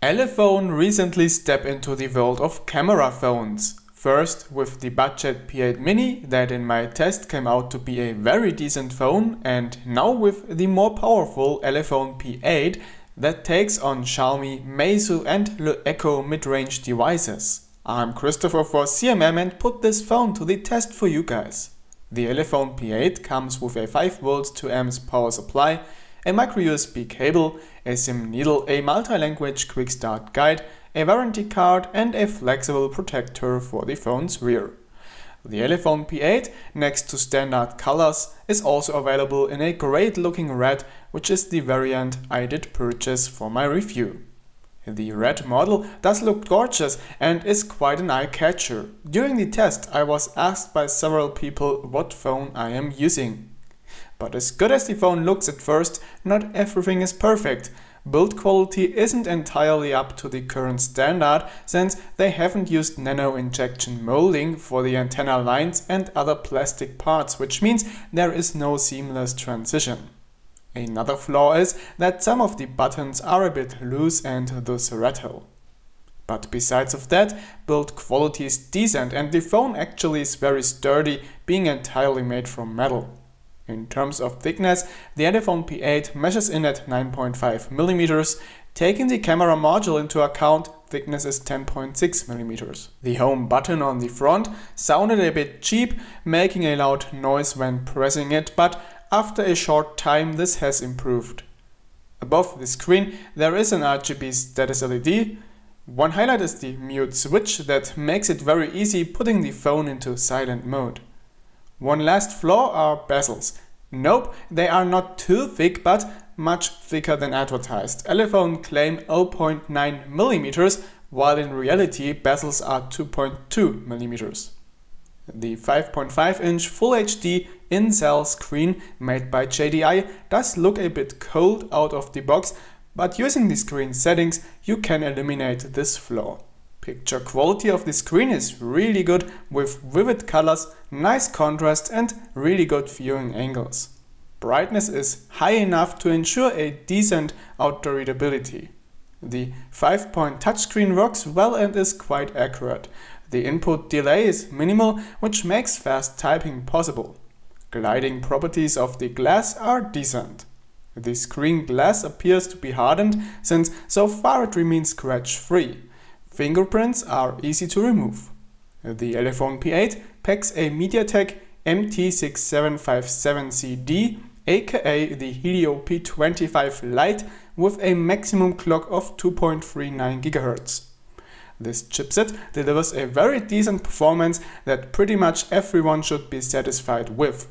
Elephone recently stepped into the world of camera phones. First with the budget P8 Mini that in my test came out to be a very decent phone, and now with the more powerful Elephone P8 that takes on Xiaomi, Meizu and Le Echo mid-range devices. I'm Christopher for CMM and put this phone to the test for you guys. The Elephone P8 comes with a 5V 2A power supply, a micro USB cable, a SIM needle, a multi-language quick start guide, a warranty card and a flexible protector for the phone's rear. The Elephone P8, next to standard colors, is also available in a great looking red, which is the variant I did purchase for my review. The red model does look gorgeous and is quite an eye-catcher. During the test I was asked by several people what phone I am using. But as good as the phone looks at first, not everything is perfect. Build quality isn't entirely up to the current standard, since they haven't used Nano injection molding for the antenna lines and other plastic parts, which means there is no seamless transition. Another flaw is that some of the buttons are a bit loose and thus rattle. But besides of that, build quality is decent and the phone actually is very sturdy, being entirely made from metal. In terms of thickness, the Elephone P8 measures in at 9.5mm. Taking the camera module into account, thickness is 10.6mm. The home button on the front sounded a bit cheap, making a loud noise when pressing it, but after a short time this has improved. Above the screen there is an RGB status LED. One highlight is the mute switch that makes it very easy putting the phone into silent mode. One last flaw are bezels. Nope, they are not too thick, but much thicker than advertised. Elephone claim 0.9mm, while in reality bezels are 2.2mm. The 5.5-inch Full HD in-cell screen made by JDI does look a bit cold out of the box, but using the screen settings you can eliminate this flaw. Picture quality of the screen is really good with vivid colors, nice contrast and really good viewing angles. Brightness is high enough to ensure a decent outdoor readability. The 5-point touchscreen works well and is quite accurate. The input delay is minimal, which makes fast typing possible. Gliding properties of the glass are decent. The screen glass appears to be hardened, since so far it remains scratch-free. Fingerprints are easy to remove. The Elephone P8 packs a MediaTek MT6757CD, aka the Helio P25 Lite, with a maximum clock of 2.39 GHz. This chipset delivers a very decent performance that pretty much everyone should be satisfied with.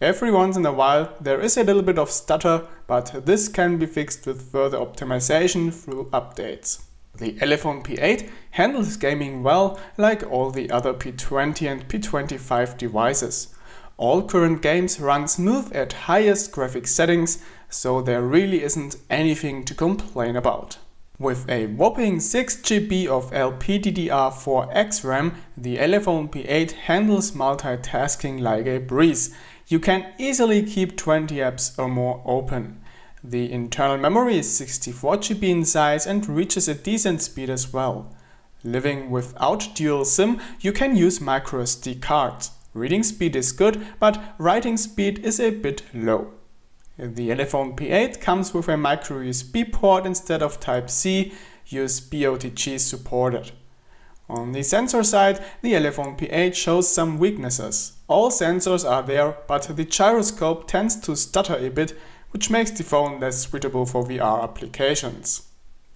Every once in a while there is a little bit of stutter, but this can be fixed with further optimization through updates. The Elephone P8 handles gaming well, like all the other P20 and P25 devices. All current games run smooth at highest graphics settings, so there really isn't anything to complain about. With a whopping 6GB of LPDDR4X RAM, the Elephone P8 handles multitasking like a breeze. You can easily keep 20 apps or more open. The internal memory is 64GB in size and reaches a decent speed as well. Living without dual SIM, you can use microSD cards. Reading speed is good, but writing speed is a bit low. The Elephone P8 comes with a micro USB port instead of Type-C, USB OTG supported. On the sensor side, the Elephone P8 shows some weaknesses. All sensors are there, but the gyroscope tends to stutter a bit, which makes the phone less suitable for VR applications.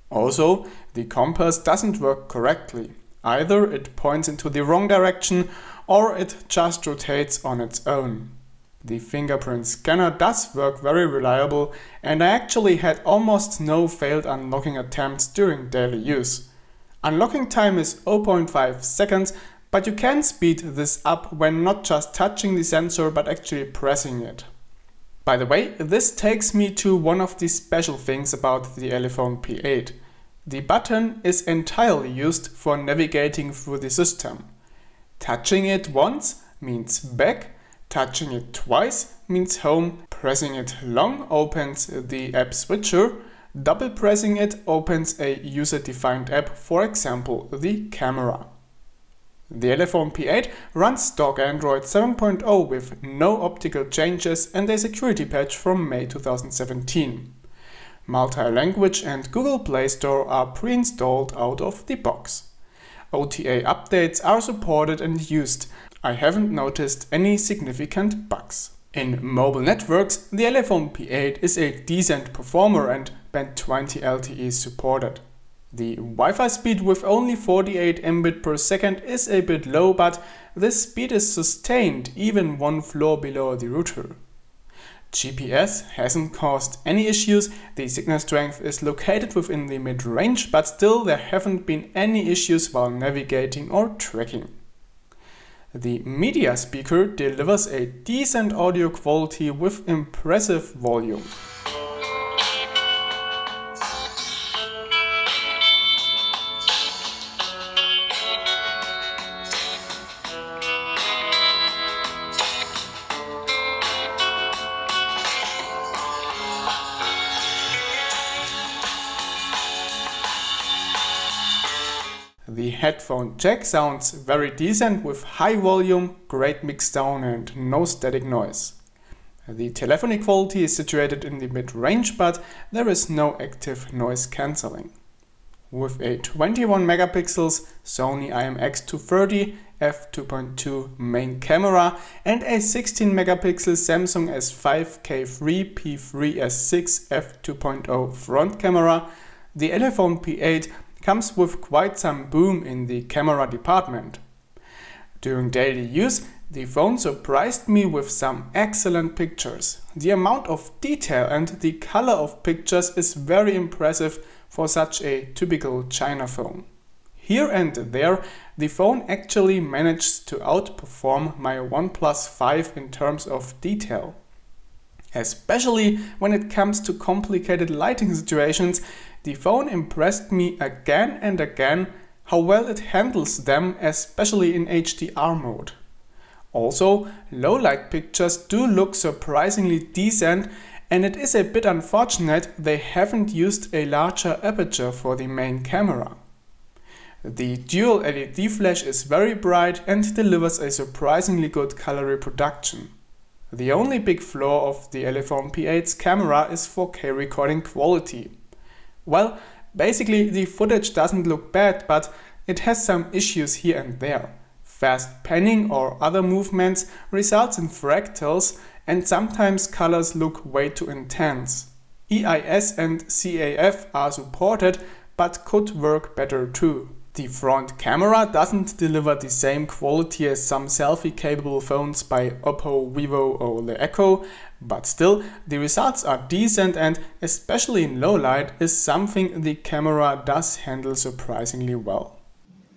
Also, the compass doesn't work correctly. Either it points into the wrong direction or it just rotates on its own. The fingerprint scanner does work very reliable, and I actually had almost no failed unlocking attempts during daily use. Unlocking time is 0.5 seconds, but you can speed this up when not just touching the sensor but actually pressing it. By the way, this takes me to one of the special things about the Elephone P8. The button is entirely used for navigating through the system. Touching it once means back, touching it twice means home, pressing it long opens the app switcher, Double pressing it opens a user-defined app, for example the camera. The Elephone P8 runs stock Android 7.0 with no optical changes and a security patch from May 2017. Multi-language and Google Play Store are pre-installed out of the box. OTA updates are supported and used. I haven't noticed any significant bugs. In mobile networks, the Elephone P8 is a decent performer and Band 20 LTE is supported. The Wi-Fi speed with only 48 Mbit per second is a bit low, but this speed is sustained even one floor below the router. GPS hasn't caused any issues, the signal strength is located within the mid-range, but still there haven't been any issues while navigating or tracking. The media speaker delivers a decent audio quality with impressive volume. The headphone jack sounds very decent with high volume, great mixdown and no static noise. The telephony quality is situated in the mid-range, but there is no active noise cancelling. With a 21 megapixels Sony IMX230 f2.2 main camera and a 16 megapixel Samsung S5K3 P3S6 f2.0 front camera, the Elephone P8 comes with quite some boom in the camera department. During daily use, the phone surprised me with some excellent pictures. The amount of detail and the color of pictures is very impressive for such a typical China phone. Here and there, the phone actually managed to outperform my OnePlus 5 in terms of detail. Especially when it comes to complicated lighting situations, the phone impressed me again and again how well it handles them, especially in HDR mode. Also, low light pictures do look surprisingly decent, and it is a bit unfortunate they haven't used a larger aperture for the main camera. The dual LED flash is very bright and delivers a surprisingly good color reproduction. The only big flaw of the Elephone P8's camera is 4K recording quality. Well, basically the footage doesn't look bad, but it has some issues here and there. Fast panning or other movements results in fractals, and sometimes colors look way too intense. EIS and CAF are supported, but could work better too. The front camera doesn't deliver the same quality as some selfie-capable phones by Oppo, Vivo or the Echo, but still the results are decent, and especially in low light is something the camera does handle surprisingly well.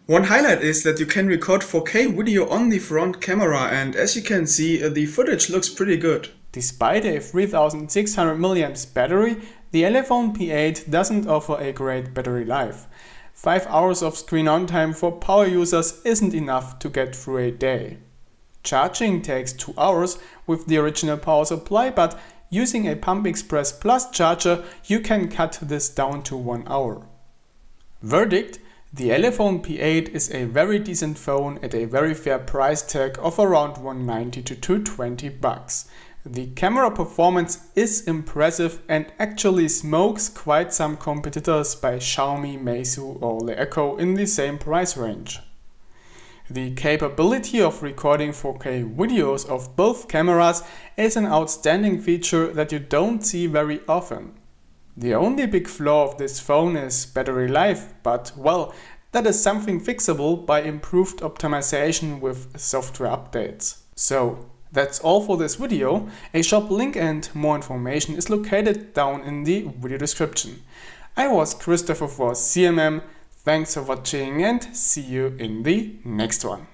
One highlight is that you can record 4K video on the front camera, and as you can see, the footage looks pretty good. Despite a 3600 mAh battery, the Elephone P8 doesn't offer a great battery life. 5 hours of screen on time for power users isn't enough to get through a day. Charging takes 2 hours with the original power supply, but using a Pump Express Plus charger you can cut this down to 1 hour. Verdict: the Elephone P8 is a very decent phone at a very fair price tag of around $190 to $220. The camera performance is impressive and actually smokes quite some competitors by Xiaomi, Meizu or the Echo in the same price range. The capability of recording 4K videos of both cameras is an outstanding feature that you don't see very often. The only big flaw of this phone is battery life, but well, that is something fixable by improved optimization with software updates. So, that's all for this video. A shop link and more information is located down in the video description. I was Christopher for CMM, thanks for watching and see you in the next one.